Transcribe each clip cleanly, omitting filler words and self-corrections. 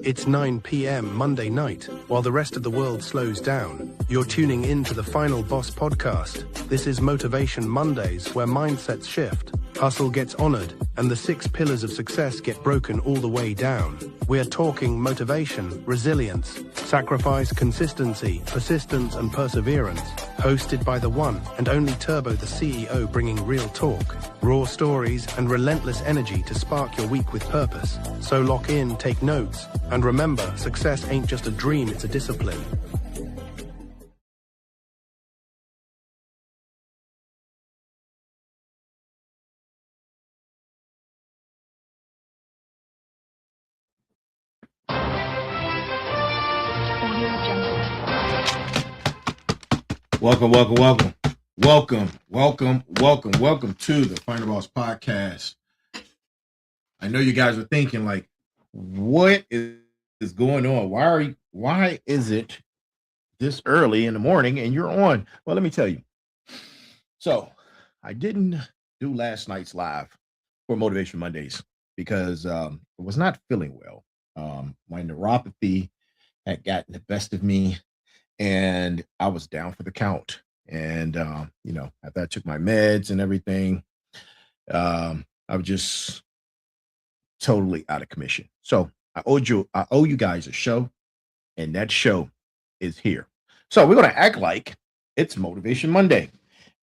It's 9 p.m. Monday night. While the rest of the world slows down, you're tuning in to the Final Boss podcast. This is Motivation Mondays, where mindsets shift, hustle gets honored, and the 6 pillars of success get broken all the way down. We're talking motivation, resilience, sacrifice, consistency, persistence, and perseverance. Hosted by the one and only Turbo, the CEO, bringing real talk, raw stories, and relentless energy to spark your week with purpose. So lock in, take notes, and remember, success ain't just a dream, it's a discipline. Welcome to the Final Boss podcast. I know you guys are thinking, like, what is going on? Why is it this early in the morning and you're on? Well, let me tell you. So I didn't do last night's live for Motivation Mondays because I was not feeling well. My neuropathy had gotten the best of me, and I was down for the count. And after I took my meds and everything, I was just totally out of commission. So I owe you guys a show, and that show is here. So we're going to act like it's Motivation Monday,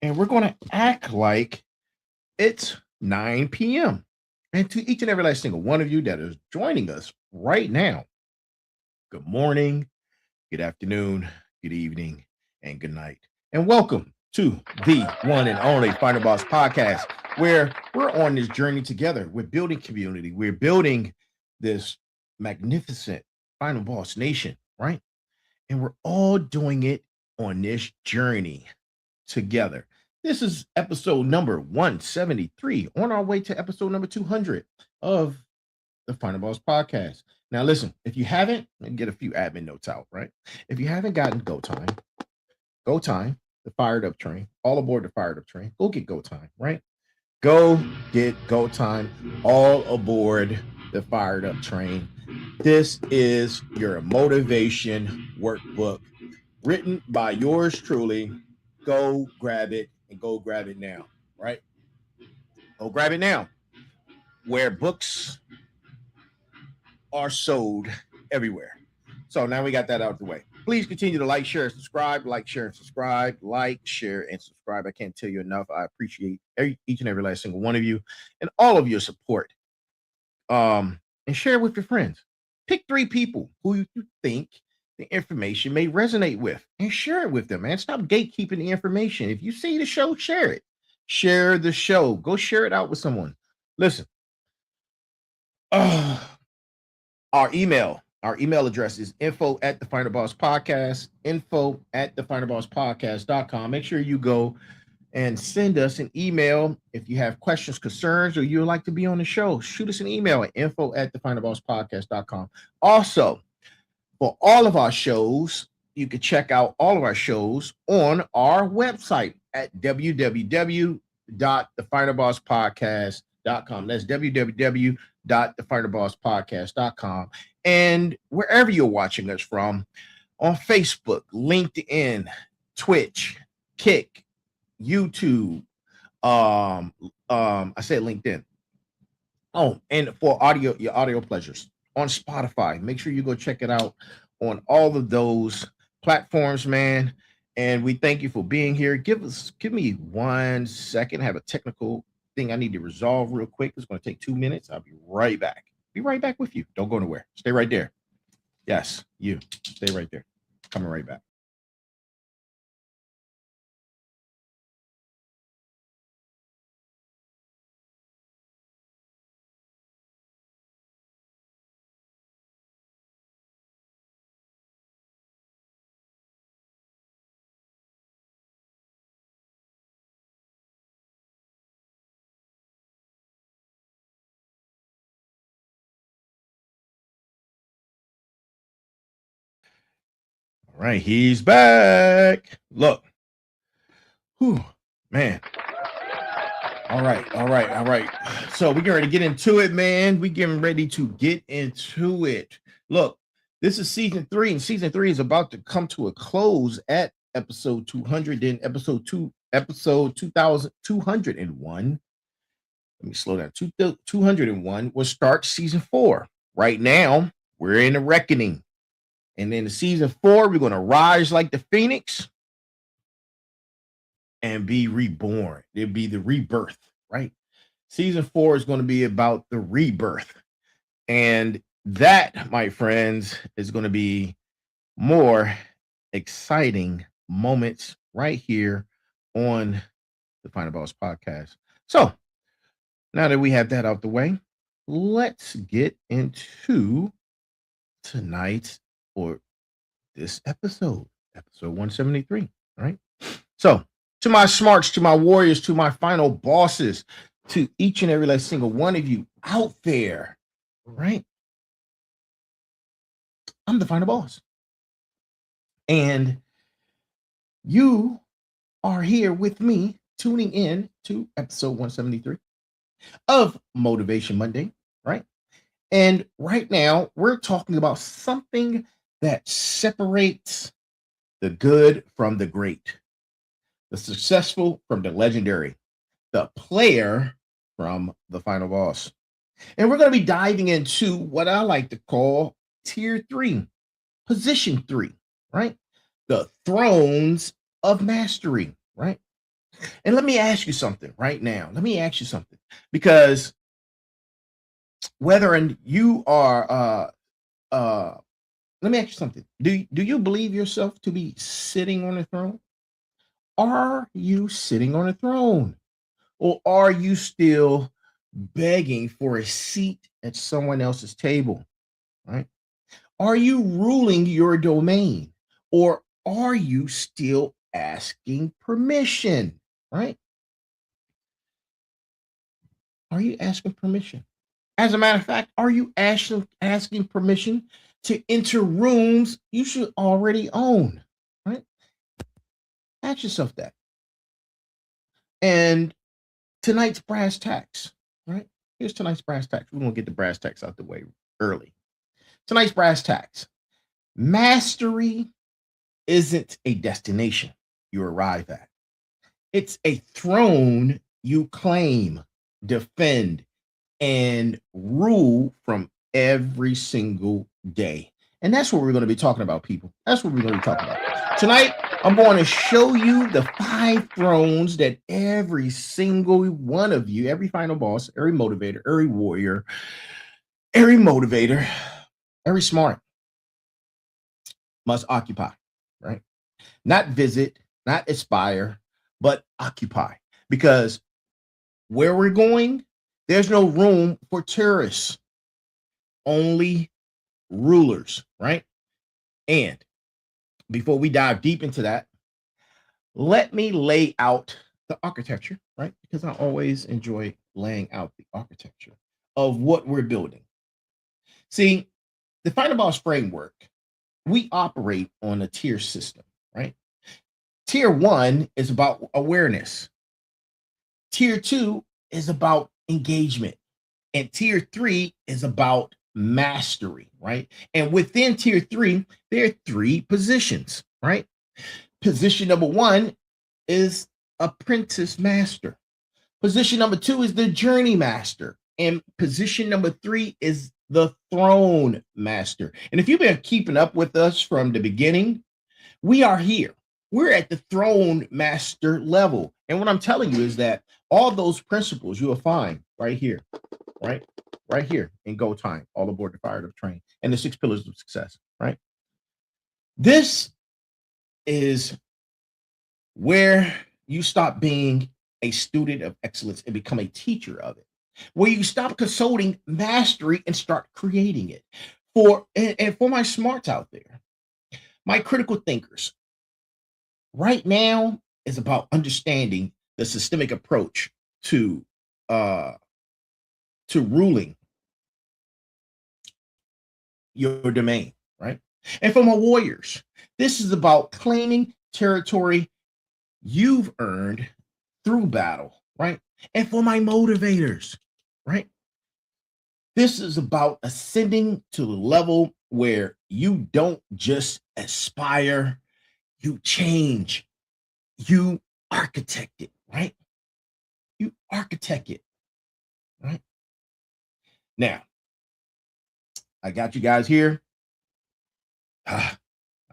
and we're going to act like it's 9 p.m. And to each and every last single one of you that is joining us right now, good morning, good afternoon, good evening, and good night. And welcome to the one and only Final Boss podcast, where we're on this journey together. We're building community. We're building this magnificent Final Boss nation, right? And we're all doing it on this journey together. This is episode number 173, on our way to episode number 200 of the Final Boss podcast. Now, listen, if you haven't, get a few admin notes out, right? If you haven't gotten Go Time, the fired up train, all aboard the fired up train, go get Go Time, right? Go get Go Time, all aboard the fired up train. This is your motivation workbook written by yours truly. Go grab it, and go grab it now, right? Go grab it now. Where books are sold everywhere. So now we got that out of the way. Please continue to like, share, and subscribe. Like, share, and subscribe. Like, share, and subscribe. I can't tell you enough. I appreciate each and every last single one of you and all of your support. And share with your friends. Pick 3 people who you think the information may resonate with and share it with them, man. Stop gatekeeping the information. If you see the show, share it. Share the show. Go share it out with someone. Listen. Our email address is info@thefinalbosspodcast, info@thefinalbosspodcast.com. Make sure you go and send us an email if you have questions, concerns, or you'd like to be on the show. Shoot us an email at info@thefinalbosspodcast.com. Also, for all of our shows, you can check out all of our shows on our website at www.thefinalbosspodcast.com. That's www.thefinalbosspodcast.com. And wherever you're watching us from, on Facebook, LinkedIn, Twitch, Kick, YouTube, I said LinkedIn. Oh, and for audio, your audio pleasures on Spotify. Make sure you go check it out on all of those platforms, man. And we thank you for being here. Give me 1 second. I have a technical thing I need to resolve real quick. It's going to take 2 minutes. I'll be right back. Be right back with you. Don't go nowhere. Stay right there. Yes, you stay right there. Coming right back. All right, he's back. Look, Whew, man. All right. So we're getting ready to get into it, man. We're getting ready to get into it. Look, this is season 3, and season 3 is about to come to a close at episode 200. Then episode 2201. Let me slow down. 201 will start season 4. Right now, we're in a reckoning. And then in season 4, we're going to rise like the phoenix and be reborn. It'll be the rebirth, right? Season 4 is going to be about the rebirth. And that, my friends, is going to be more exciting moments right here on the Final Boss podcast. So now that we have that out the way, let's get into tonight's or this episode 173. All right. So to my smarts, to my warriors, to my final bosses, to each and every last single one of you out there, right? I'm the final boss. And you are here with me tuning in to episode 173 of Motivation Monday, right? And right now we're talking about something that separates the good from the great, the successful from the legendary, the player from the final boss. And we're going to be diving into what I like to call tier 3, position 3, right? The thrones of mastery, right? And let me ask you something right now. Because whether you are let me ask you something. Do you believe yourself to be sitting on a throne? Are you sitting on a throne? Or are you still begging for a seat at someone else's table? Right? Are you ruling your domain? Or are you still asking permission? Right? Are you asking permission? As a matter of fact, are you asking permission to enter rooms you should already own? Right? Ask yourself that. And tonight's brass tacks, right? Here's tonight's brass tacks. We're going to get the brass tacks out the way early. Tonight's brass tacks. Mastery isn't a destination you arrive at. It's a throne you claim, defend, and rule from every single day. And that's what we're going to be talking about, people. That's what we're going to be talking about. Tonight, I'm going to show you the 5 thrones that every single one of you, every final boss, every motivator, every warrior, every motivator, every smart must occupy, right? Not visit, not aspire, but occupy. Because where we're going, there's no room for terrorists, only rulers, right? And before we dive deep into that, let me lay out the architecture, right? Because I always enjoy laying out the architecture of what we're building. See, the Final Boss framework, we operate on a tier system, right? Tier 1 is about awareness. Tier 2 is about engagement. And tier 3 is about mastery, right? And within tier 3, there are 3 positions, right? Position number 1 is apprentice master. Position number 2 is the journey master. And position number 3 is the throne master. And if you've been keeping up with us from the beginning, we are here. We're at the throne master level. And what I'm telling you is that all those principles you will find right here, right? Right here in Go Time, all aboard the Fired Up train, and the 6 pillars of success, right? This is where you stop being a student of excellence and become a teacher of it, where you stop consulting mastery and start creating it. For my smarts out there, my critical thinkers, right now is about understanding the systemic approach to ruling your domain, right? And for my warriors, this is about claiming territory you've earned through battle, right? And for my motivators, right? This is about ascending to the level where you don't just aspire, you change, you architect it, right? You architect it, right? Now, I got you guys here. I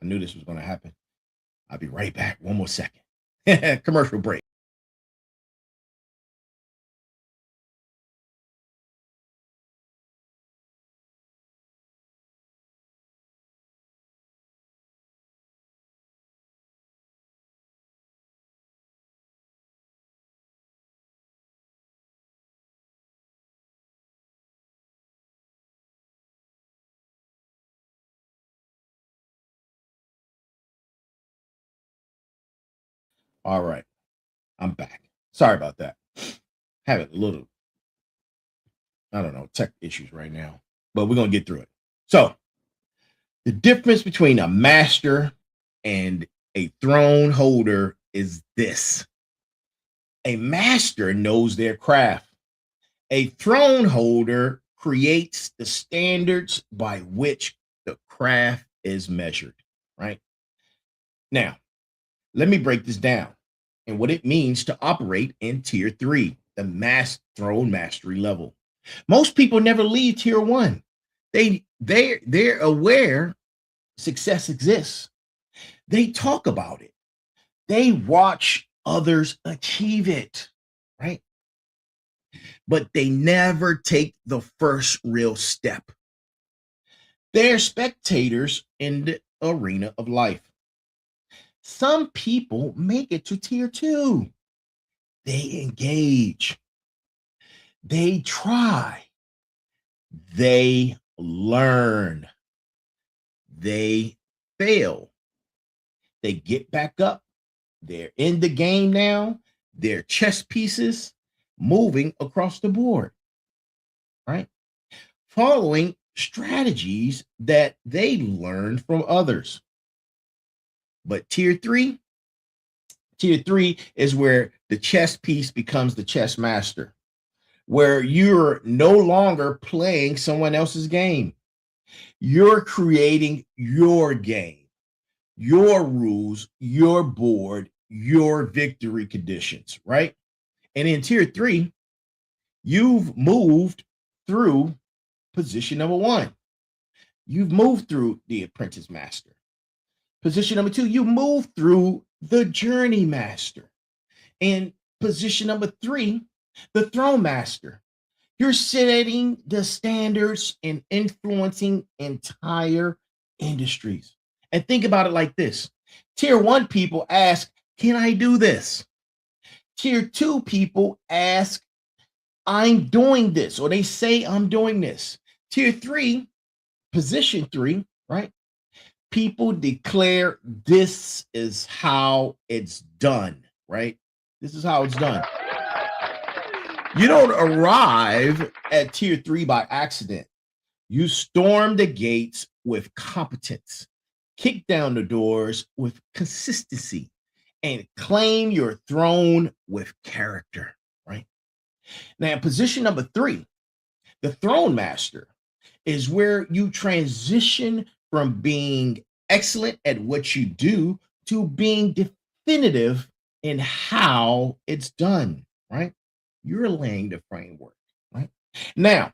knew this was going to happen. I'll be right back. One more second. Commercial break. All right. I'm back. Sorry about that. Having a little, I don't know, tech issues right now, but we're going to get through it. So, the difference between a master and a throne holder is this: a master knows their craft, a throne holder creates the standards by which the craft is measured, right? Now, let me break this down and what it means to operate in tier 3, the throne mastery level. Most people never leave tier 1. They're aware success exists. They talk about it. They watch others achieve it, right? But they never take the first real step. They're spectators in the arena of life. Some people make it to tier 2. They engage. They try. They learn. They fail. They get back up. They're in the game now. They're chess pieces moving across the board, right? Following strategies that they learned from others. But tier 3 is where the chess piece becomes the chess master, where you're no longer playing someone else's game. You're creating your game, your rules, your board, your victory conditions, right? And in tier 3, you've moved through position number 1. You've moved through the apprentice master. Position number 2, you move through the journey master. And position number 3, the throne master. You're setting the standards and influencing entire industries. And think about it like this: tier 1 people ask, can I do this? Tier 2 people ask, I'm doing this, or they say I'm doing this. Tier 3, position 3, right? People declare this is how it's done, right? This is how it's done. You don't arrive at tier 3 by accident. You storm the gates with competence, kick down the doors with consistency, and claim your throne with character, right? Now, position number 3, the throne master, is where you transition from being excellent at what you do to being definitive in how it's done, right? You're laying the framework, right? Now,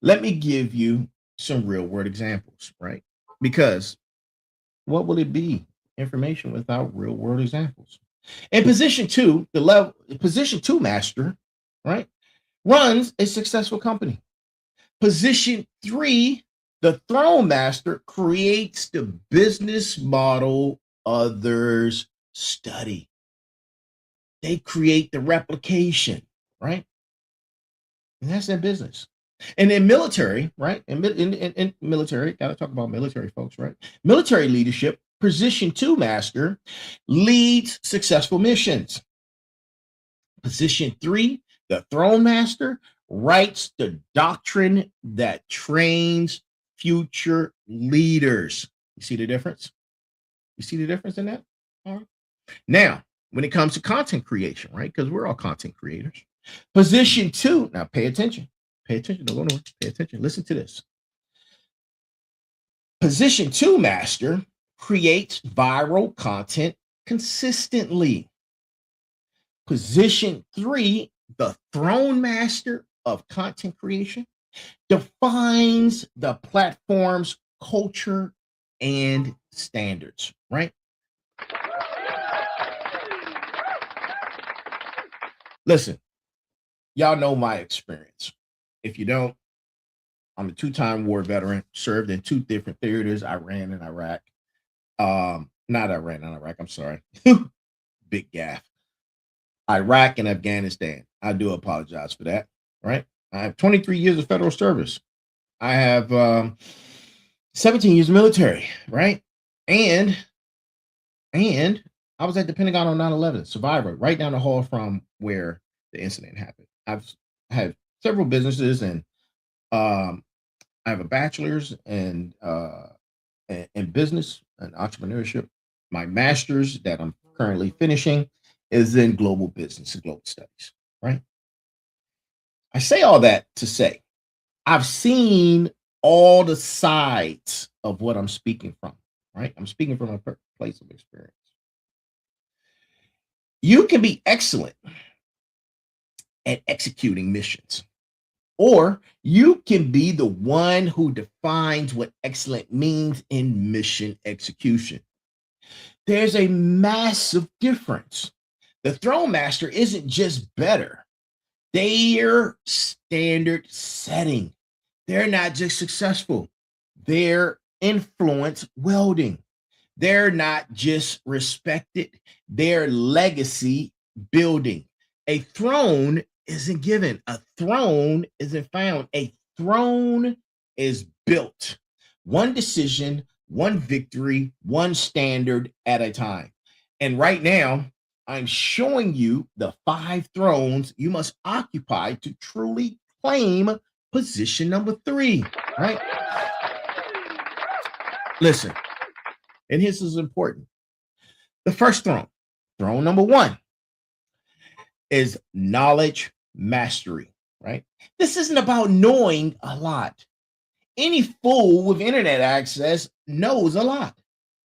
let me give you some real world examples, right? Because what will it be? Information without real world examples. In position 2, position 2 master, right, runs a successful company. Position 3, the throne master, creates the business model others study. They create the replication, right? And that's their business. And in military, right? In military, got to talk about military folks, right? Military leadership, position 2 master leads successful missions. Position 3, the throne master, writes the doctrine that trains future leaders. You see the difference? You see the difference in that? All right. Now, when it comes to content creation, right? Because we're all content creators. Position 2, now pay attention. Pay attention. Don't go nowhere. Pay attention. Listen to this. Position 2 master creates viral content consistently. Position 3, the throne master of content creation, defines the platform's culture and standards, right? Listen, y'all know my experience. If you don't, I'm a two-time war veteran, served in 2 different theaters, Iran and Iraq. Not Iran and Iraq, I'm sorry. Big gaff. Iraq and Afghanistan. I do apologize for that, right? I have 23 years of federal service. I have 17 years of military, right? And I was at the Pentagon on 9/11, survivor, right down the hall from where the incident happened. I've had several businesses, and I have a bachelor's in business and entrepreneurship. My master's that I'm currently finishing is in global business and global studies, right? I say all that to say I've seen all the sides of what I'm speaking from, right? I'm speaking from a place of experience. You can be excellent at executing missions, or you can be the one who defines what excellent means in mission execution. There's a massive difference. The throne master isn't just better, they're standard setting. They're not just successful, they're influence welding. They're not just respected, they're legacy building. A throne isn't given, a throne isn't found. A throne is built. One decision, one victory, one standard at a time. And right now, I'm showing you the 5 thrones you must occupy to truly claim position number 3, right? Listen, and this is important. The first throne, throne number 1, is knowledge mastery, right? This isn't about knowing a lot. Any fool with internet access knows a lot,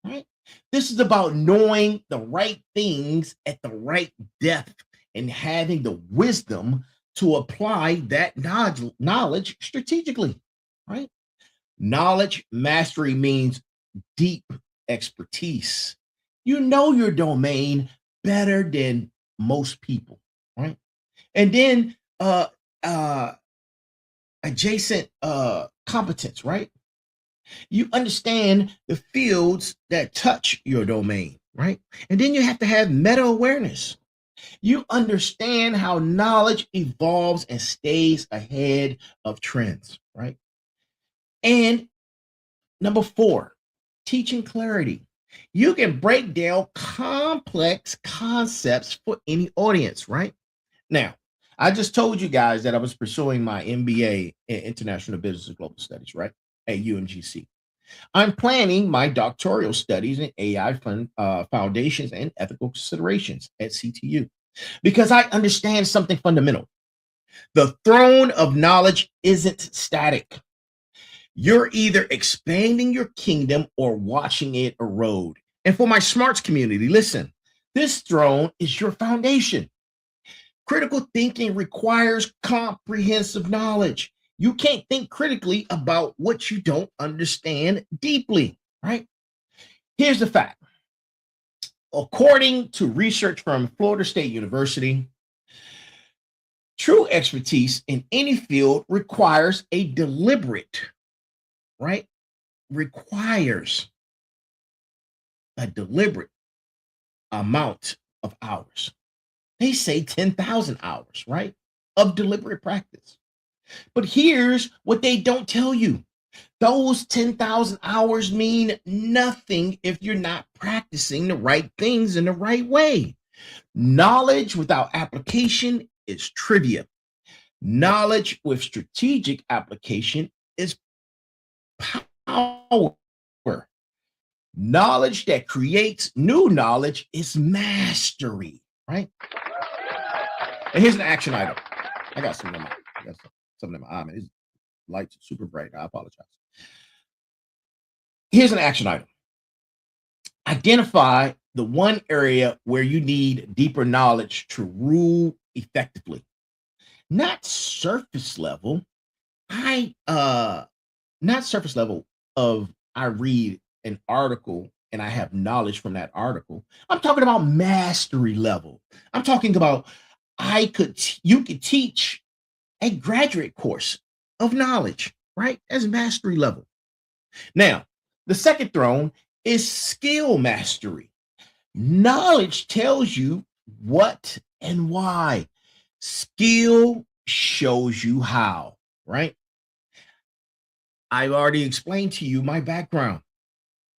right? This is about knowing the right things at the right depth and having the wisdom to apply that knowledge strategically, right? Knowledge mastery means deep expertise. You know your domain better than most people, right? And then adjacent competence, right? You understand the fields that touch your domain, right? And then you have to have meta awareness. You understand how knowledge evolves and stays ahead of trends, right? And number 4, teaching clarity. You can break down complex concepts for any audience, right? Now, I just told you guys that I was pursuing my MBA in International Business and Global Studies, right? At UMGC. I'm planning my doctoral studies in AI foundations and ethical considerations at CTU because I understand something fundamental. The throne of knowledge isn't static. You're either expanding your kingdom or watching it erode. And for my smarts community, listen, this throne is your foundation. Critical thinking requires comprehensive knowledge. You can't think critically about what you don't understand deeply, right? Here's the fact. According to research from Florida State University, true expertise in any field requires a deliberate, right? Requires a deliberate amount of hours. They say 10,000 hours, right? Of deliberate practice. But here's what they don't tell you. Those 10,000 hours mean nothing if you're not practicing the right things in the right way. Knowledge without application is trivia. Knowledge with strategic application is power. Knowledge that creates new knowledge is mastery, right? And here's an action item. I got something in my eye, man. These lights are super bright. I apologize. Here's an action item. Identify the one area where you need deeper knowledge to rule effectively. Not surface level. Not surface level of I read an article and I have knowledge from that article. I'm talking about mastery level. I'm talking about you could teach a graduate course of knowledge, right? As mastery level. Now, the second throne is skill mastery. Knowledge tells you what and why. Skill shows you how, right? I've already explained to you my background.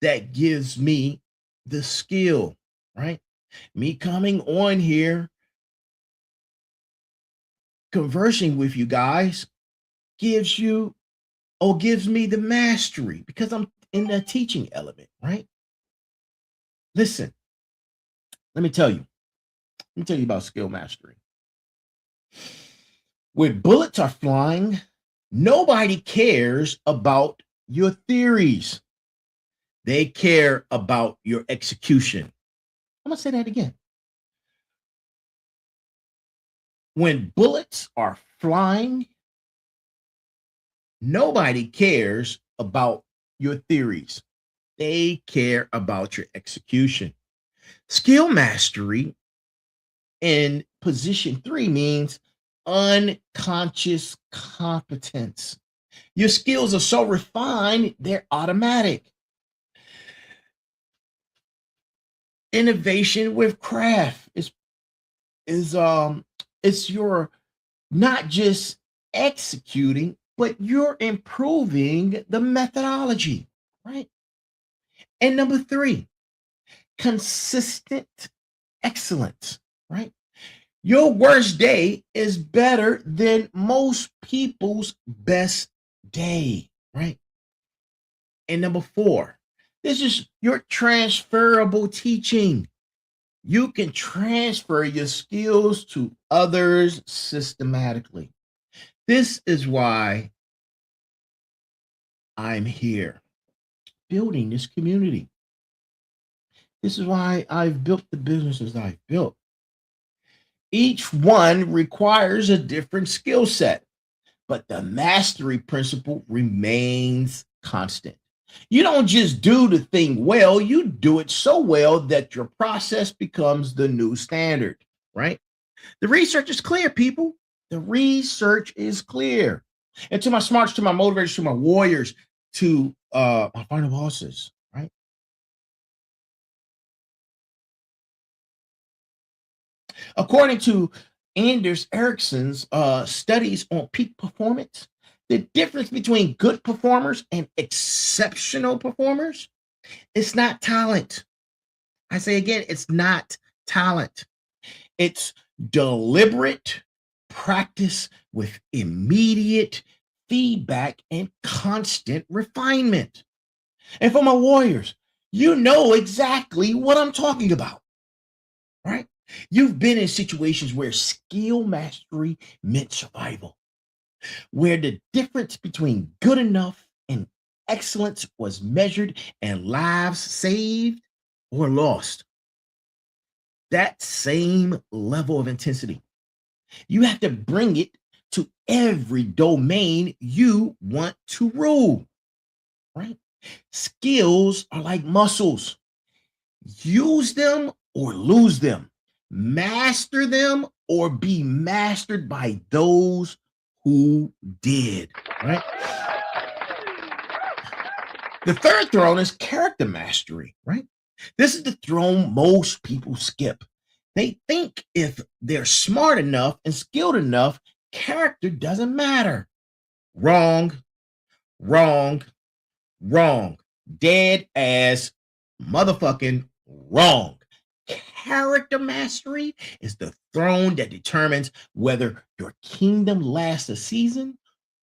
That gives me the skill, right? Me coming on here, conversing with you guys gives me the mastery because I'm in the teaching element, right? Listen, let me tell you about skill mastery. When bullets are flying, nobody cares about your theories. They care about your execution. I'm going to say that again. When bullets are flying, nobody cares about your theories. They care about your execution. Skill mastery in position 3 means unconscious competence. Your skills are so refined, they're automatic. Innovation with craft it's your not just executing, but you're improving the methodology, right? And number 3, consistent excellence, right? Your worst day is better than most people's best day, right? And number 4, this is your transferable teaching. You can transfer your skills to others systematically. This is why I'm here, building this community. This is why I've built the businesses I've built. Each one requires a different skill set, but the mastery principle remains constant. You don't just do the thing well, you do it so well that your process becomes the new standard, right? The research is clear, people. The research is clear. And to my smarts, to my motivators, to my warriors, to my final bosses, right? According to Anders Ericsson's studies on peak performance, the difference between good performers and exceptional performers, it's not talent. I say again, it's not talent. It's deliberate practice with immediate feedback and constant refinement. And for my warriors, you know exactly what I'm talking about, right? You've been in situations where skill mastery meant survival, where the difference between good enough and excellence was measured and lives saved or lost. That same level of intensity, you have to bring it to every domain you want to rule, right? Skills are like muscles. Use them or lose them. Master them or be mastered by those who did, right? The third throne is character mastery, right? This is the throne most people skip. They think if they're smart enough and skilled enough, character doesn't matter. Wrong, wrong, wrong. Dead as motherfucking wrong. Character mastery is the throne that determines whether your kingdom lasts a season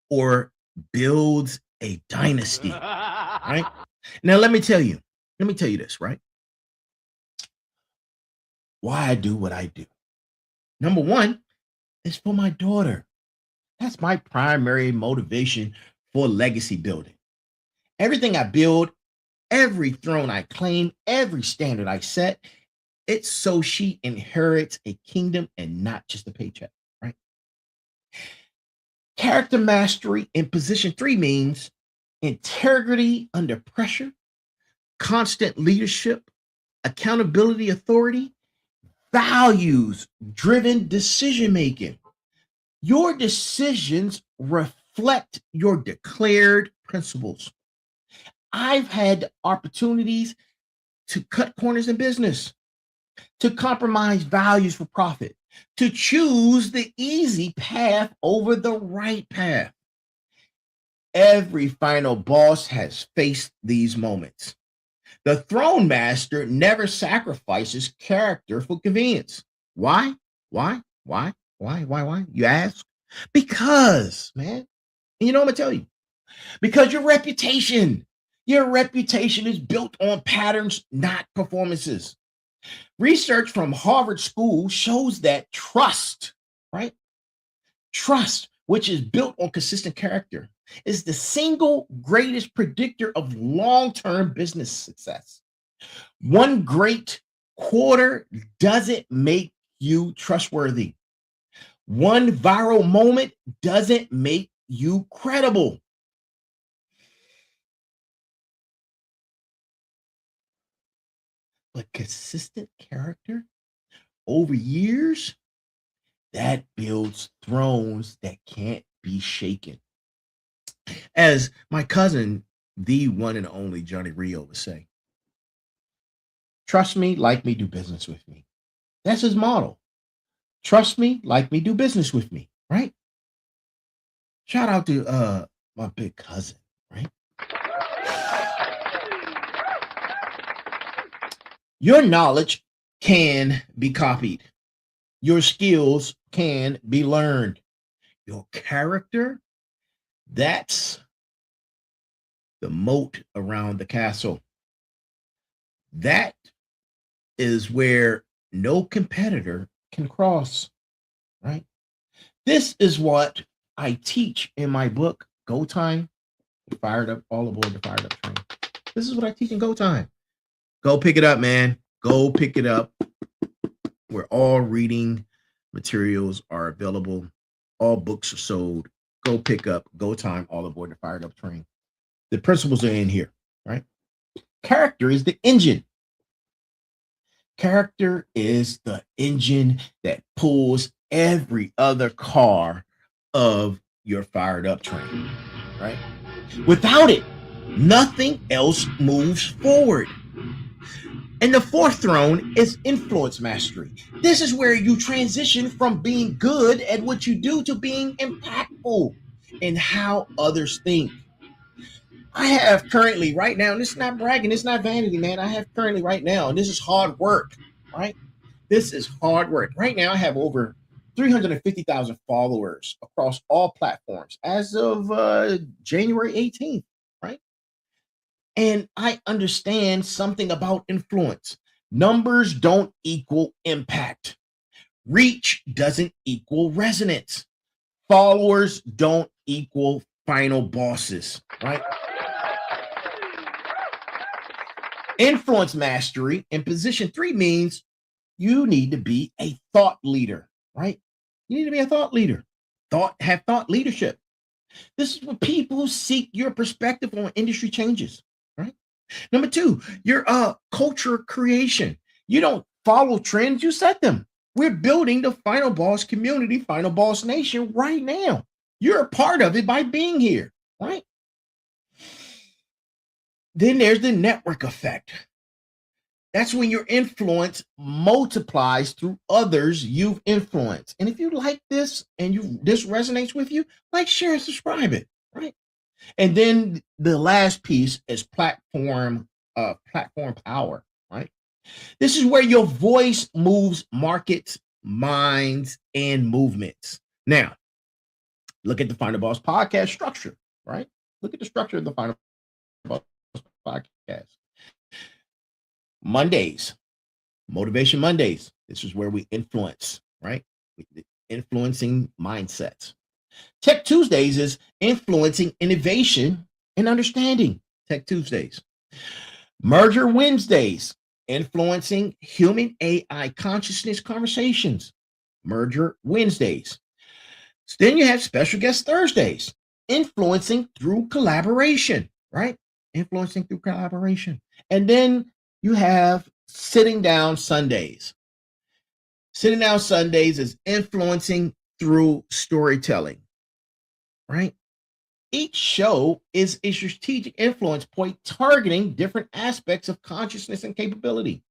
or builds a dynasty, right? Now, let me tell you let me tell you this, right? Why I do what I do. Number one is for my daughter. That's my primary motivation for legacy building. Everything I build, every throne I claim, every standard I set, it's so she inherits a kingdom and not just a paycheck, right? Character mastery in position 3 means integrity under pressure, constant leadership, accountability, authority, values driven decision making. Your decisions reflect your declared principles. I've had opportunities to cut corners in business, to compromise values for profit, to choose the easy path over the right path. Every final boss has faced these moments. The throne master never sacrifices character for convenience. Why? Why? You ask? Because, man, and you know what I'm gonna tell you? Because your reputation is built on patterns, not performances. Research from Harvard School shows that trust, right? Trust, which is built on consistent character, is the single greatest predictor of long-term business success. One great quarter doesn't make you trustworthy. One viral moment doesn't make you credible. But consistent character over years, that builds thrones that can't be shaken. As my cousin, the one and only Johnny Rio, would say, trust me, like me, do business with me. That's his model. Trust me, like me, do business with me, right? Shout out to my big cousin, right? Your knowledge can be copied. Your skills can be learned. Your character, that's the moat around the castle. That is where no competitor can cross, right? This is what I teach in my book, Go Time, Fired Up, All Aboard the Fired Up Train. This is what I teach in Go Time. Go pick it up, man. Go pick it up. Where all reading materials are available. All books are sold. Go pick up Go Time, All Aboard the Fired Up Train. The principles are in here, right? Character is the engine. Character is the engine that pulls every other car of your fired up train, right? Without it, nothing else moves forward. And the fourth throne is influence mastery. This is where you transition from being good at what you do to being impactful in how others think. I have currently right now, and this is not bragging, it's not vanity, man. I have currently right now, and this is hard work, right? This is hard work. Right now, I have over 350,000 followers across all platforms as of January 18th, right? And I understand something about influence. Numbers don't equal impact. Reach doesn't equal resonance. Followers don't equal final bosses, right? Influence mastery in position 3 means you need to be a thought leader, right? You need to be a thought leader. Have thought leadership. This is what people seek your perspective on industry changes, right? Number 2, your culture creation. You don't follow trends, you set them. We're building the Final Boss community, Final Boss Nation right now. You're a part of it by being here, right? Then there's the network effect. That's when your influence multiplies through others you've influenced. And if you like this and this resonates with you, like, share, and subscribe it, right? And then the last piece is platform power, right? This is where your voice moves markets, minds, and movements. Now, look at the Final Boss podcast structure, right? Look at the structure of the Final Boss podcast. Mondays, Motivation Mondays. This is where we influence, right? Influencing mindsets. Tech Tuesdays is influencing innovation and understanding. Tech Tuesdays. Merger Wednesdays, influencing human AI consciousness conversations. Merger Wednesdays. So then you have special guest Thursdays, influencing through collaboration, right? Influencing through collaboration. And then you have sitting down Sundays. Sitting down Sundays is influencing through storytelling, right? Each show is a strategic influence point targeting different aspects of consciousness and capability.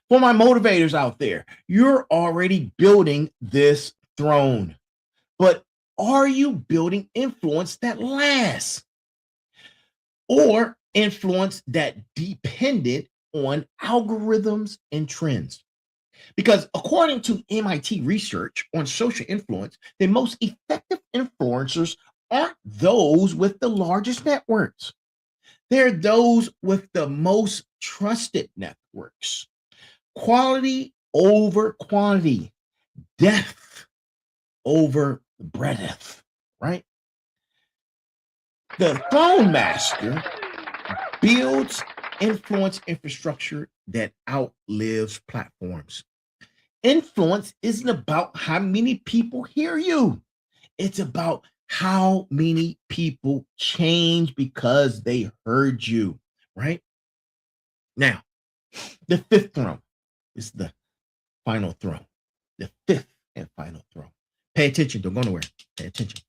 For my motivators out there, you're already building this throne, but are you building influence that lasts or influence that dependent on algorithms and trends? Because according to MIT research on social influence, the most effective influencers aren't those with the largest networks. They're those with the most trusted networks. Quality over quantity, depth over breadth, right? The throne master builds influence infrastructure that outlives platforms. Influence isn't about how many people hear you. It's about how many people change because they heard you, right? Now, the fifth throne is the final throne. The fifth and final throne. Pay attention. Don't go nowhere. Pay attention.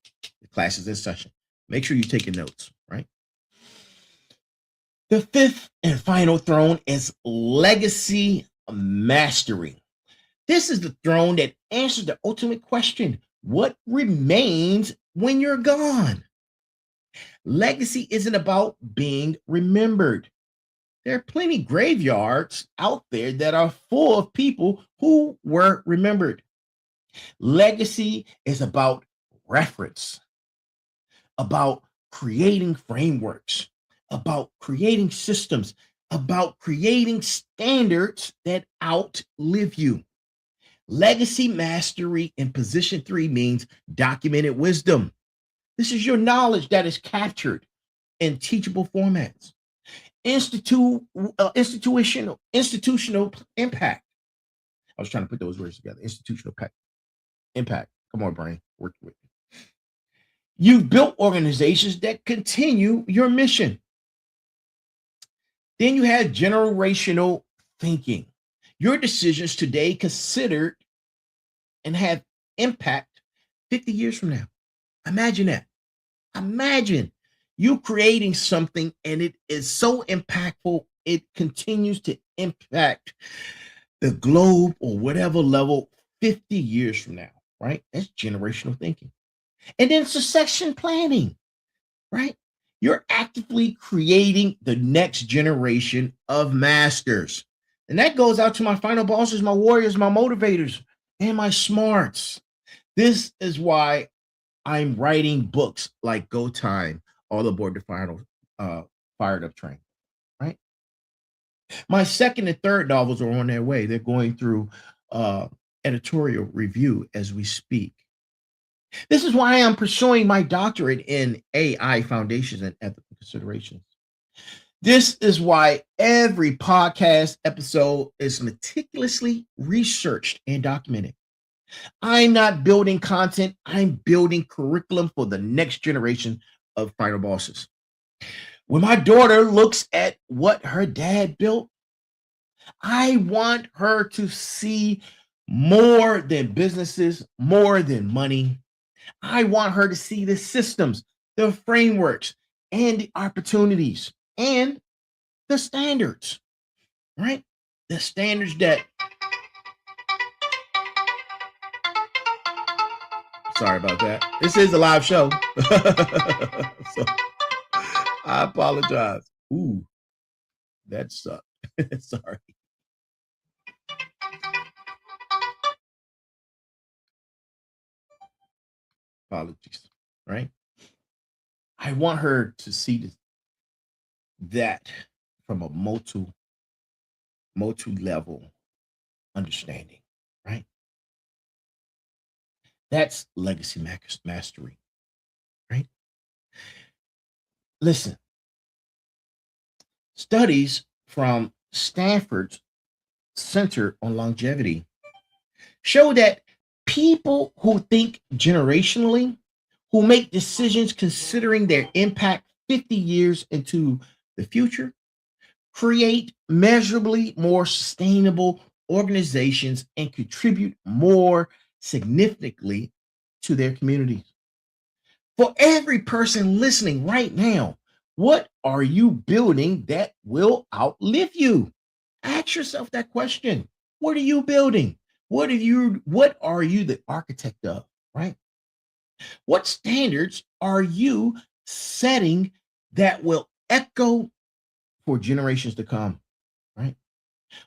The class is in session. Make sure you're taking notes, right? The fifth and final throne is legacy mastery. This is the throne that answers the ultimate question: what remains when you're gone? Legacy isn't about being remembered. There are plenty graveyards out there that are full of people who were remembered. Legacy is about reference, about creating frameworks, about creating systems, about creating standards that outlive you. Legacy mastery in position 3 means documented wisdom. This is your knowledge that is captured in teachable formats. Institutional impact. I was trying to put those words together. Institutional impact. Come on, brain. Work with me. You've built organizations that continue your mission. Then you have generational thinking. Your decisions today considered and have impact 50 years from now. Imagine that. Imagine you creating something and it is so impactful, it continues to impact the globe or whatever level 50 years from now, right? That's generational thinking. And then succession planning, right? You're actively creating the next generation of masters. And that goes out to my final bosses, my warriors, my motivators, and my smarts. This is why I'm writing books like Go Time, All Aboard the Final Fired Up Train, right? My second and third novels are on their way. They're going through editorial review as we speak. This is why I'm pursuing my doctorate in AI foundations and ethical considerations. This is why every podcast episode is meticulously researched and documented. I'm not building content, I'm building curriculum for the next generation of final bosses. When my daughter looks at what her dad built, I want her to see more than businesses, more than money. I want her to see the systems, the frameworks, and the opportunities and the standards, right? The standards that, sorry about that. This is a live show. So I apologize. Ooh, that sucked. Sorry. Apologies, right? I want her to see that from a multi-level understanding, right? That's legacy mastery, right? Listen, studies from Stanford's Center on Longevity show that people who think generationally, who make decisions considering their impact 50 years into the future, create measurably more sustainable organizations and contribute more significantly to their communities. For every person listening right now, what are you building that will outlive you? Ask yourself that question. What are you building? What are you the architect of, right? What standards are you setting that will echo for generations to come, right?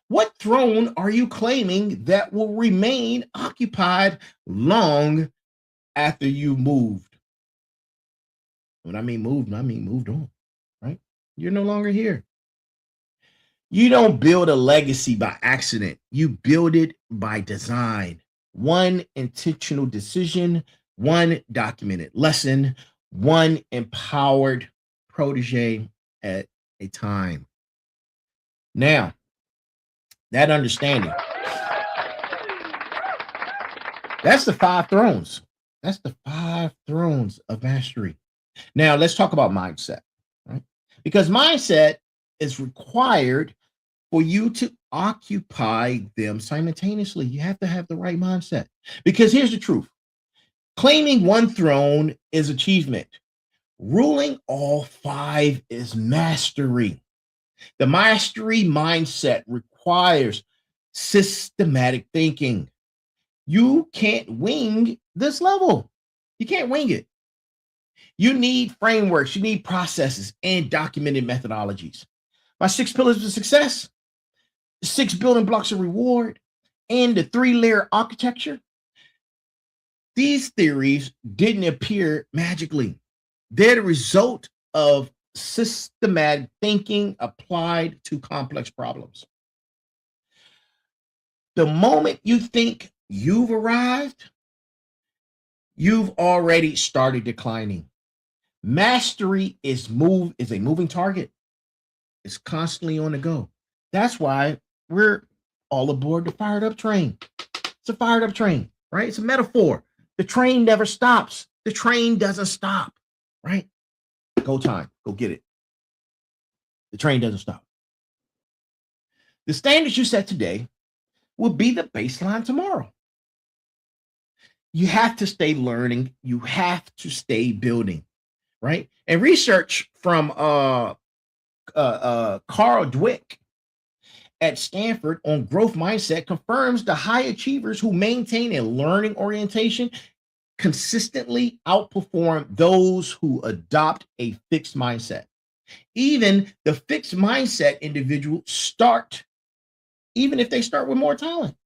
What throne are you claiming that will remain occupied long after you moved? When I mean moved, I mean moved on, right? You're no longer here. You don't build a legacy by accident. You build it by design. One intentional decision, one documented lesson, one empowered protege at a time. Now, that understanding, that's the five thrones. That's the five thrones of mastery. Now, let's talk about mindset, right? Because mindset is required for you to occupy them simultaneously. You have to have the right mindset. Because here's the truth: claiming one throne is achievement, ruling all five is mastery. The mastery mindset requires systematic thinking. You can't wing this level. You can't wing it. You need frameworks, you need processes, and documented methodologies. My 6 pillars of success, the 6 building blocks of reward, and the 3-layer architecture. These theories didn't appear magically. They're the result of systematic thinking applied to complex problems. The moment you think you've arrived, you've already started declining. Mastery is a moving target. It's constantly on the go. That's why we're all aboard the fired up train. It's a fired up train, right? It's a metaphor. The train never stops. The train doesn't stop, right? Go time. Go get it. The train doesn't stop. The standards you set today will be the baseline tomorrow. You have to stay learning. You have to stay building, right? And research from Carl Dweck at Stanford on growth mindset confirms the high achievers who maintain a learning orientation consistently outperform those who adopt a fixed mindset. Even the fixed mindset individual even if they start with more talent.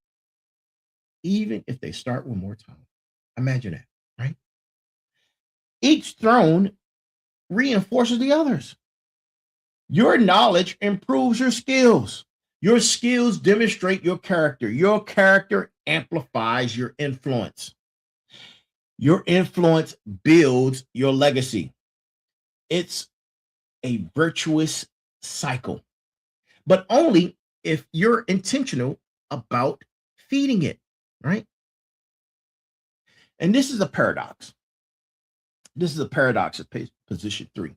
Even if they start with more talent. Imagine that, right? Each throne reinforces the others. Your knowledge improves your skills. Your skills demonstrate your character. Your character amplifies your influence. Your influence builds your legacy. It's a virtuous cycle, but only if you're intentional about feeding it, right? And this is a paradox. This is a paradox of position 3.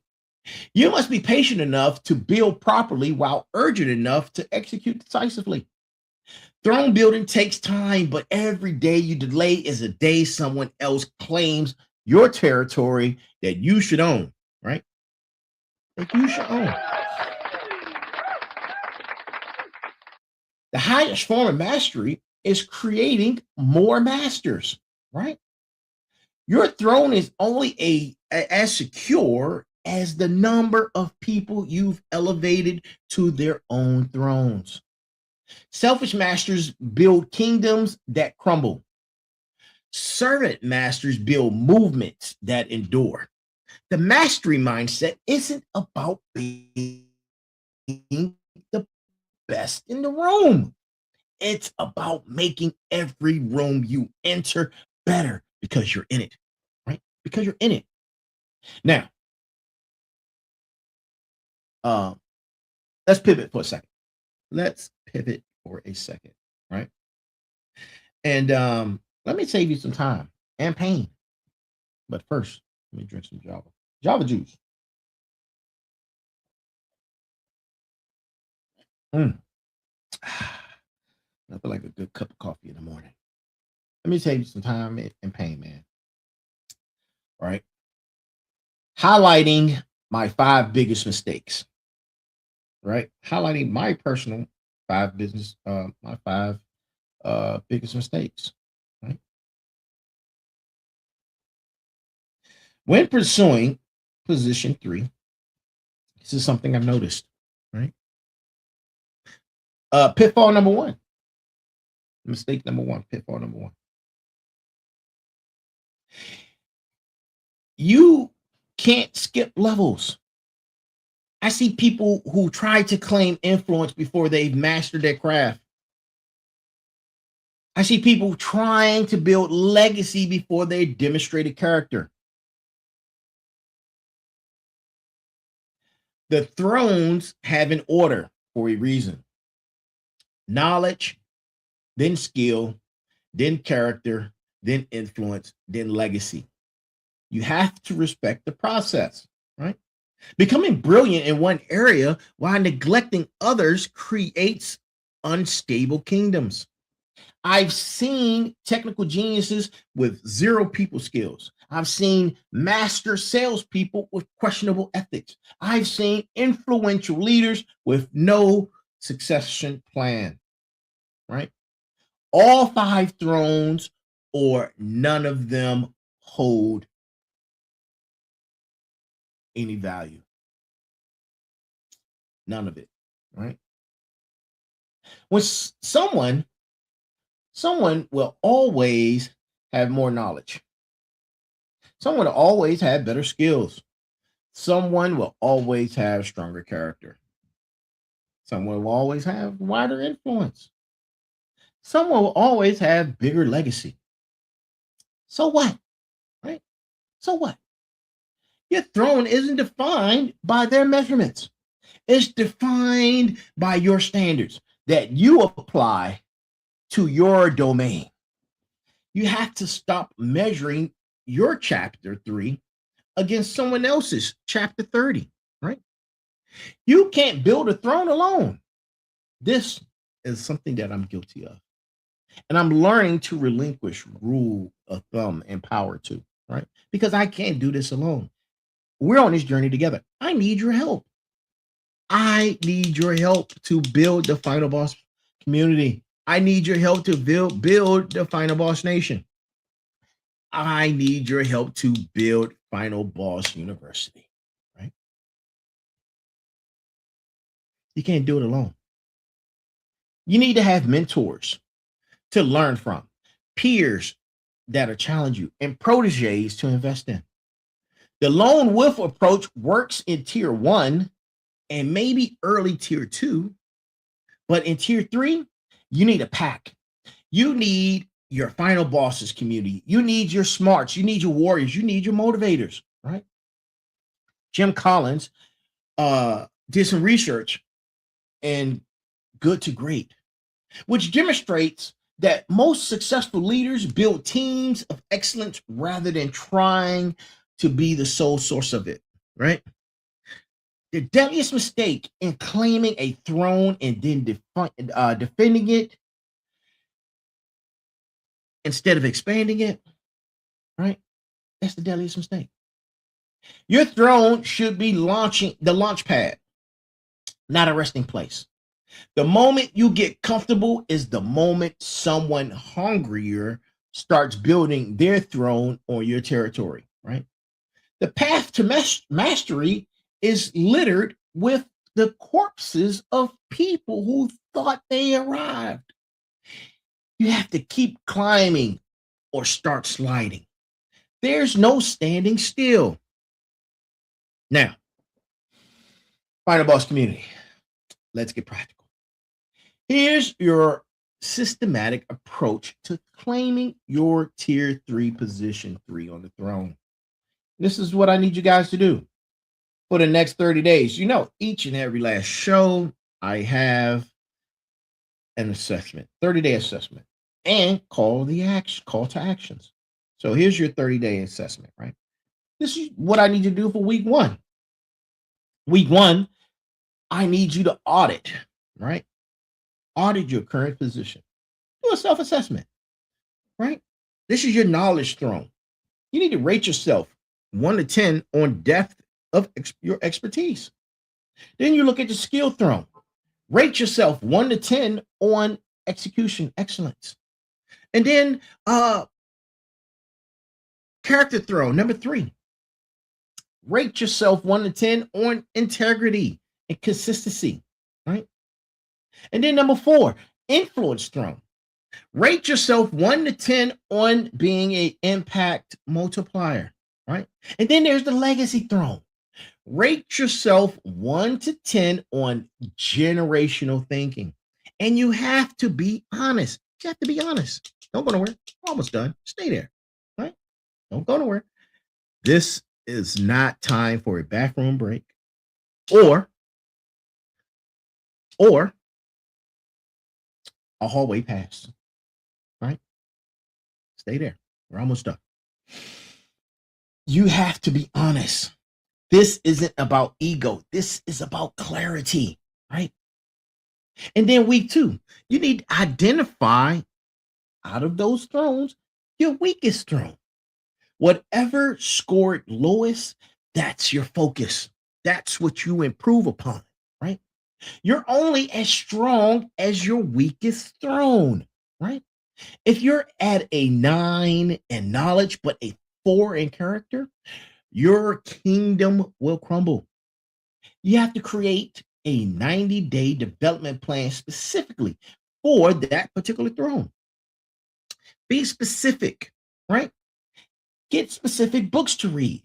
You must be patient enough to build properly while urgent enough to execute decisively. Throne building takes time, but every day you delay is a day someone else claims your territory that you should own, right? That you should own. The highest form of mastery is creating more masters, right? Your throne is only as secure as the number of people you've elevated to their own thrones. Selfish masters build kingdoms that crumble. Servant masters build movements that endure. The mastery mindset isn't about being the best in the room. It's about making every room you enter better because you're in it, right? Because you're in it. Now, let's pivot for a second. Let's pivot for a second, right? And let me save you some time and pain. But first, let me drink some Java juice. Mm. I feel like a good cup of coffee in the morning. Let me save you some time and pain, man. All right. Highlighting my 5 biggest mistakes, right? Highlighting my personal my 5 biggest mistakes, right? When pursuing position 3, this is something I've noticed, right? Pitfall number 1, mistake number 1, pitfall number 1. You can't skip levels. I see people who try to claim influence before they've mastered their craft. I see people trying to build legacy before they demonstrated character. The thrones have an order for a reason: knowledge, then skill, then character, then influence, then legacy. You have to respect the process, right? Becoming brilliant in one area while neglecting others creates unstable kingdoms. I've seen technical geniuses with zero people skills. I've seen master salespeople with questionable ethics. I've seen influential leaders with no succession plan, right? All 5 thrones or none of them hold any value. None of it, right? When someone will always have more knowledge. Someone will always have better skills. Someone will always have stronger character. Someone will always have wider influence. Someone will always have bigger legacy. So what? Right? So what? Your throne isn't defined by their measurements. It's defined by your standards that you apply to your domain. You have to stop measuring your chapter 3 against someone else's chapter 30, right? You can't build a throne alone. This is something that I'm guilty of. And I'm learning to relinquish rule of thumb and power too, right? Because I can't do this alone. We're on this journey together. I need your help. I need your help to build the Final Boss community. I need your help to build the Final Boss Nation. I need your help to build Final Boss University, right? You can't do it alone. You need to have mentors to learn from, peers that'll challenge you, and proteges to invest in. The lone wolf approach works in tier 1 and maybe early tier 2, but in tier 3, you need a pack. You need your final bosses community. You need your smarts. You need your warriors. You need your motivators, right? Jim Collins did some research in Good to Great, which demonstrates that most successful leaders build teams of excellence rather than trying to be the sole source of it, right? The deadliest mistake in claiming a throne and then defending it instead of expanding it, right? That's the deadliest mistake. Your throne should be the launch pad, not a resting place. The moment you get comfortable is the moment someone hungrier starts building their throne on your territory, right? The path to mastery is littered with the corpses of people who thought they arrived. You have to keep climbing or start sliding. There's no standing still. Now, Final Boss community, let's get practical. Here's your systematic approach to claiming your tier 3 position 3 on the throne. This is what I need you guys to do for the next 30 days. You know, each and every last show, I have an assessment, 30-day assessment, and call to actions. So here's your 30-day assessment, right? This is what I need you to do for week 1. Week 1, I need you to audit, right? Audit your current position. Do a self-assessment, right? This is your knowledge throne. You need to rate yourself 1 to 10 on depth of your expertise. Then you look at the skill throne. Rate yourself 1 to 10 on execution excellence. And then character throne, number 3. Rate yourself 1 to 10 on integrity and consistency, right? And then number 4, influence throne. Rate yourself 1 to 10 on being an impact multiplier, right? And then there's the legacy throne. Rate yourself 1 to 10 on generational thinking. And you have to be honest. You have to be honest. Don't go nowhere. We're almost done. Stay there, right? Don't go nowhere. This is not time for a bathroom break or a hallway pass, right? Stay there. We're almost done. You have to be honest. This isn't about ego. This is about clarity, right? And then week 2, you need to identify out of those thrones your weakest throne. Whatever scored lowest, that's your focus. That's what you improve upon, right? You're only as strong as your weakest throne, right? If you're at a 9 in knowledge, but a 4 in character, your kingdom will crumble. You have to create a 90-day development plan specifically for that particular throne. Be specific, right? Get specific books to read,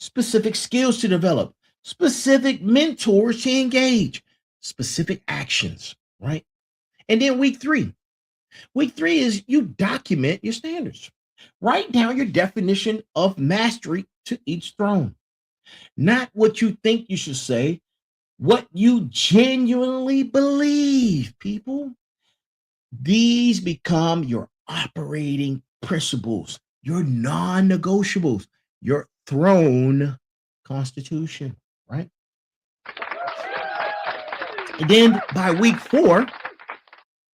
specific skills to develop, specific mentors to engage, specific actions, right? And then week 3. Week 3 is you document your standards. Write down your definition of mastery to each throne. Not what you think you should say, what you genuinely believe, people. These become your operating principles, your non-negotiables, your throne constitution, right? And then by week 4,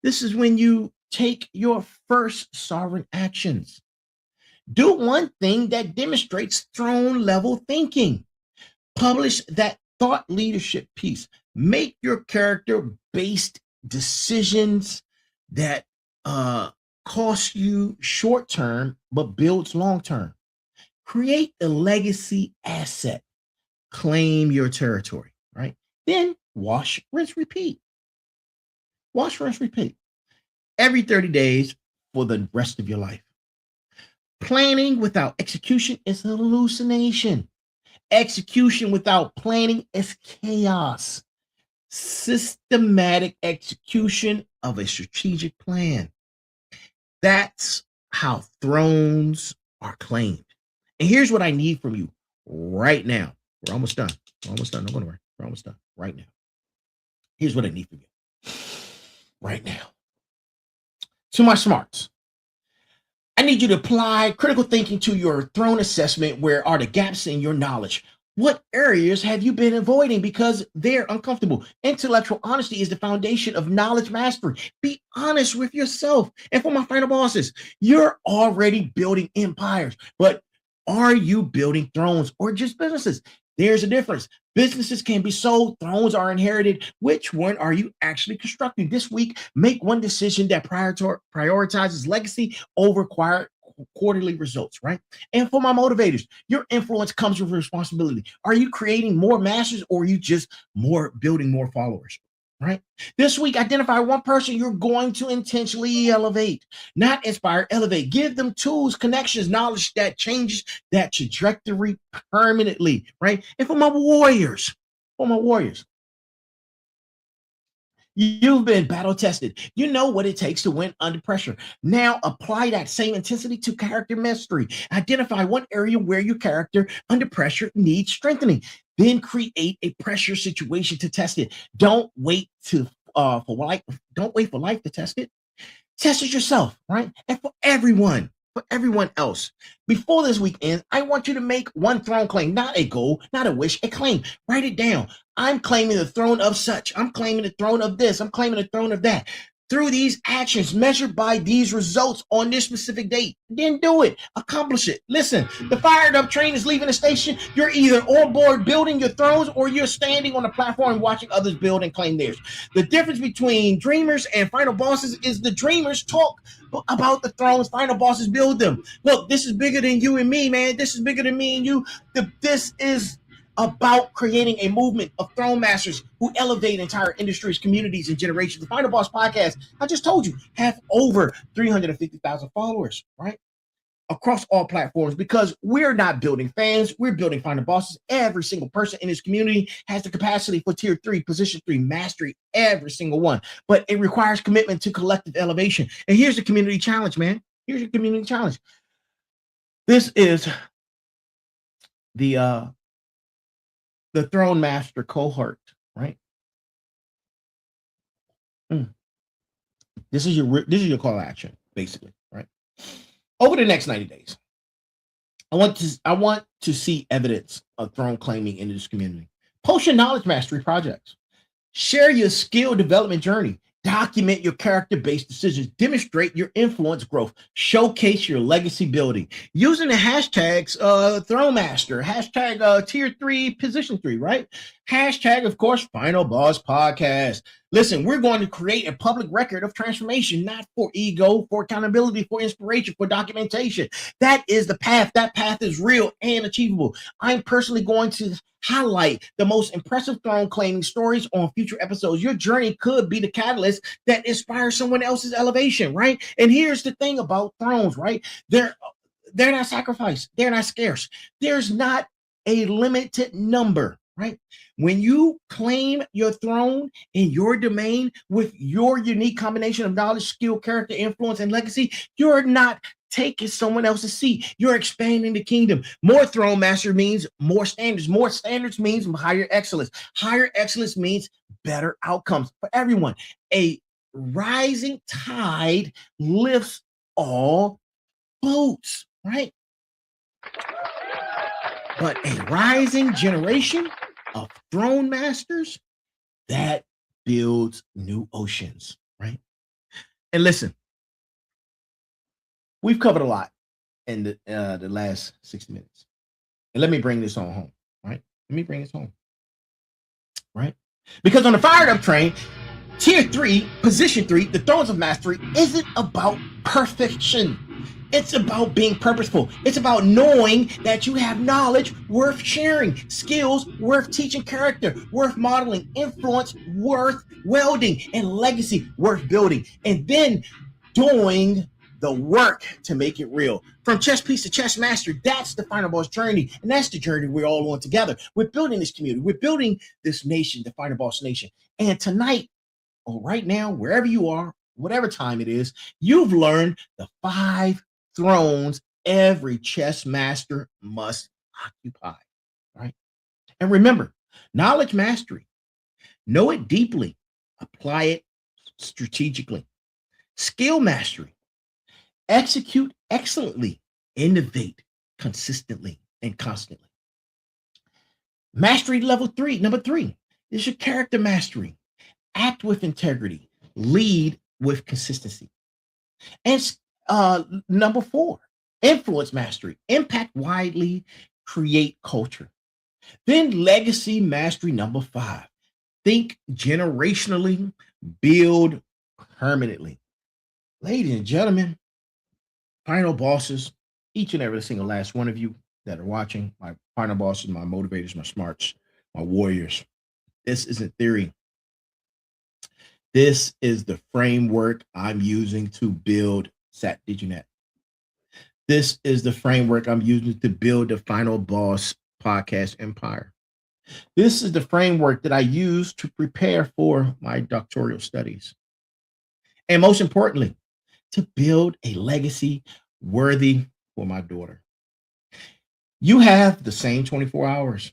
this is when you take your first sovereign actions. Do one thing that demonstrates throne level thinking. Publish that thought leadership piece. Make your character based decisions that cost you short term but builds long term. Create a legacy asset. Claim your territory, right? Then wash, rinse, repeat. Wash, rinse, repeat. Every 30 days for the rest of your life. Planning without execution is a hallucination. Execution without planning is chaos. Systematic execution of a strategic plan. That's how thrones are claimed. And here's what I need from you right now. We're almost done. We're almost done. Don't go nowhere. We're almost done right now. Here's what I need from you right now. To my smarts, I need you to apply critical thinking to your throne assessment. Where are the gaps in your knowledge? What areas have you been avoiding because they're uncomfortable? Intellectual honesty is the foundation of knowledge mastery. Be honest with yourself. And for my final bosses, you're already building empires, but are you building thrones or just businesses? There's a difference. Businesses can be sold, thrones are inherited. Which one are you actually constructing? This week, make one decision that prioritizes legacy over quarterly results, right? And for my motivators, your influence comes with responsibility. Are you creating more masters or are you just building more followers? Right? This week, identify one person you're going to intentionally elevate, not inspire, elevate. Give them tools, connections, knowledge that changes that trajectory permanently, right? And for my warriors, You've been battle tested. You know what it takes to win under pressure. Now apply that same intensity to character mastery. Identify one area where your character under pressure needs strengthening. Then create a pressure situation to test it. Don't wait for life to test it. Test it yourself, right? And for everyone else. Before this week ends, I want you to make one throne claim, not a goal, not a wish, a claim. Write it down. I'm claiming the throne of such. I'm claiming the throne of this. I'm claiming the throne of that. Through these actions, measured by these results on this specific date, then do it. Accomplish it. Listen, the fired up train is leaving the station. You're either on board building your thrones or you're standing on the platform watching others build and claim theirs. The difference between dreamers and final bosses is the dreamers talk about the thrones, final bosses build them. Look, this is bigger than you and me, man. This is bigger than me and you. This is about creating a movement of throne masters who elevate entire industries, communities, and generations. The Final Boss podcast, I just told you, have over 350,000 followers, right? Across all platforms, because we're not building fans, we're building final bosses. Every single person in this community has the capacity for tier 3, position 3 mastery, every single one. But it requires commitment to collective elevation. And here's the community challenge, man. Here's your community challenge. This is the Throne Master cohort, right? This is your call to action, basically, right? Over the next 90 days, I want to see evidence of throne claiming in this community. Post your knowledge mastery projects. Share your skill development journey. Document your character-based decisions. Demonstrate your influence growth. Showcase your legacy building. Using the hashtags Throne Master, hashtag Tier 3, Position 3, right? Hashtag, of course, Final Boss Podcast. Listen, we're going to create a public record of transformation, not for ego, for accountability, for inspiration, for documentation. That is the path. That path is real and achievable. I'm personally going to highlight the most impressive throne claiming stories on future episodes. Your journey could be the catalyst that inspires someone else's elevation, right? And here's the thing about thrones, right? They're not sacrificed. They're not scarce. There's not a limited number, right? When you claim your throne in your domain with your unique combination of knowledge, skill, character, influence, and legacy, you're not taking someone else's seat. You're expanding the kingdom. More throne master means more standards. More standards means higher excellence. Higher excellence means better outcomes for everyone. A rising tide lifts all boats, right? But a rising generation of throne masters that builds new oceans, right? And listen, we've covered a lot in the last 60 minutes. And let me bring this on home, right? Let me bring this home, right? Because on the fired up train, tier 3, position 3, the thrones of mastery isn't about perfection. It's about being purposeful. It's about knowing that you have knowledge worth sharing, skills worth teaching, character worth modeling, influence worth welding, and legacy worth building. And then doing the work to make it real. From chess piece to chess master, that's the final boss journey. And that's the journey we're all on together. We're building this community. We're building this nation, the final boss nation. And tonight, or right now, wherever you are, whatever time it is, you've learned the 5 thrones every chess master must occupy, right? And remember, knowledge mastery, know it deeply, apply it strategically. Skill mastery, execute excellently, innovate consistently and constantly. Mastery level 3, number 3, is your character mastery. Act with integrity, lead with consistency. And number 4, influence mastery, impact widely, create culture. Then legacy mastery, number 5, think generationally, build permanently. Ladies and gentlemen, final bosses, each and every single last one of you that are watching, my final bosses, my motivators, my smarts, my warriors. This isn't theory. This is the framework I'm using to build Saturn Digital Networks. This is the framework I'm using to build the Final Boss podcast empire. This is the framework that I use to prepare for my doctoral studies. And most importantly, to build a legacy worthy for my daughter. You have the same 24 hours,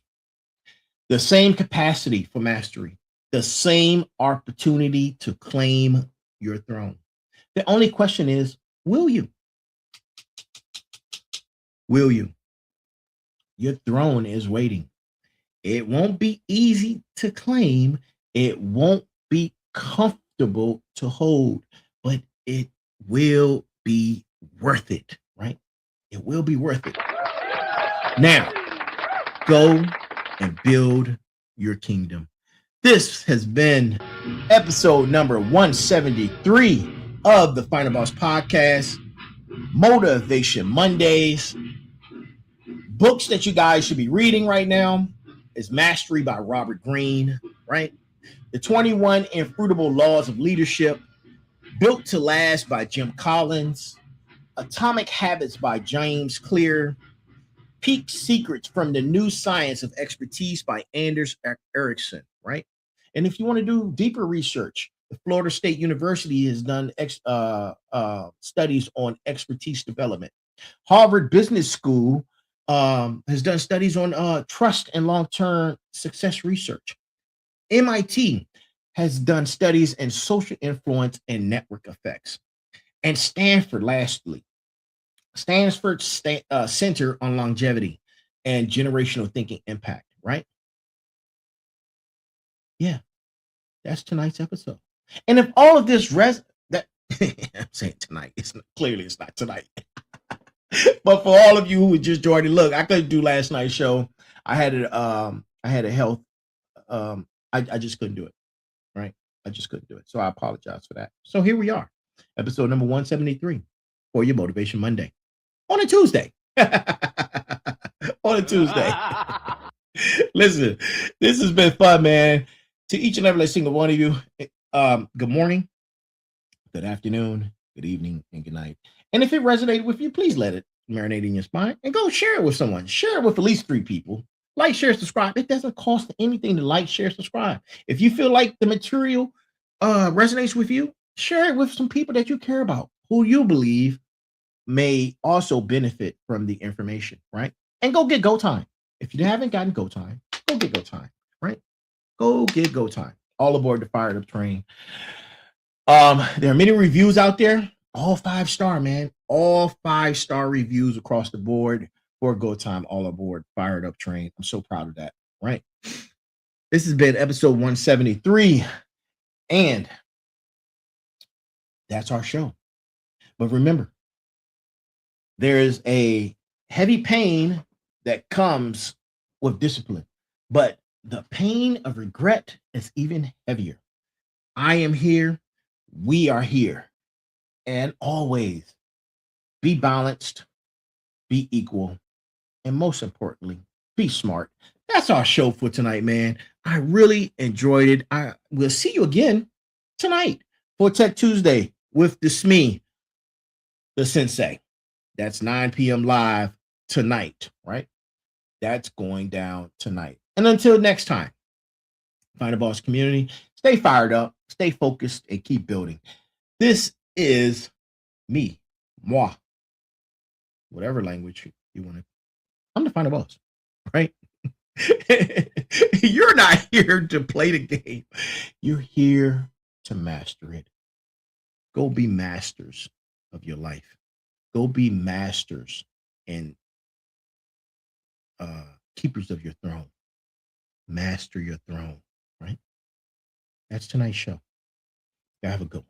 the same capacity for mastery, the same opportunity to claim your throne. The only question is, will you? Will you? Your throne is waiting. It won't be easy to claim. It won't be comfortable to hold, but it will be worth it, right? It will be worth it. Now, go and build your kingdom. This has been episode number 173 of the Final Boss Podcast, Motivation Mondays. Books that you guys should be reading right now is Mastery by Robert Greene, right? The 21 Infruitable Laws of Leadership, Built to Last by Jim Collins, Atomic Habits by James Clear, Peak Secrets from the New Science of Expertise by Anders Ericsson, right? And if you want to do deeper research, the Florida State University has done studies on expertise development. Harvard Business School has done studies on trust and long-term success research. MIT has done studies in social influence and network effects. And Stanford, lastly, Stanford Center on Longevity and Generational Thinking Impact, right? Yeah, that's tonight's episode. And if all of this I'm saying tonight, clearly it's not tonight. But for all of you who just joined it, look, I couldn't do last night's show. I had a health. I just couldn't do it. Right? I just couldn't do it. So I apologize for that. So here we are, episode number 173 for your Motivation Monday on a Tuesday. On a Tuesday. Listen, this has been fun, man. To each and every single one of you, good morning, good afternoon, good evening, and good night. And if it resonated with you, please let it marinate in your spine and go share it with someone. Share it with at least 3 people. Like, share, subscribe. It doesn't cost anything to like, share, subscribe. If you feel like the material resonates with you, share it with some people that you care about, who you believe may also benefit from the information, right? And go get Go Time. If you haven't gotten Go Time, go get Go Time, right? Go get Go Time. All aboard the Fired Up train. There are many reviews out there. All 5-star, man. All 5-star reviews across the board for Go Time. All aboard Fired Up train. I'm so proud of that, right? This has been episode 173, and that's our show. But remember, there is a heavy pain that comes with discipline, but the pain of regret is even heavier. I am here. We are here. And always be balanced, be equal, and most importantly, be smart. That's our show for tonight, man. I really enjoyed it. I will see you again tonight for Tech Tuesday with the SME, the Sensei. That's 9 p.m. live tonight, right? That's going down tonight. And until next time, Find a Boss community, stay fired up, stay focused, and keep building. This is me, moi, whatever language you want to. I'm the Final Boss, right? You're not here to play the game. You're here to master it. Go be masters of your life. Go be masters and keepers of your throne. Master your throne, right? That's tonight's show. Y'all have a good one.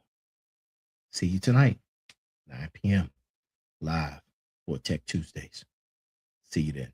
See you tonight, 9 p.m. live for Tech Tuesdays. See you then.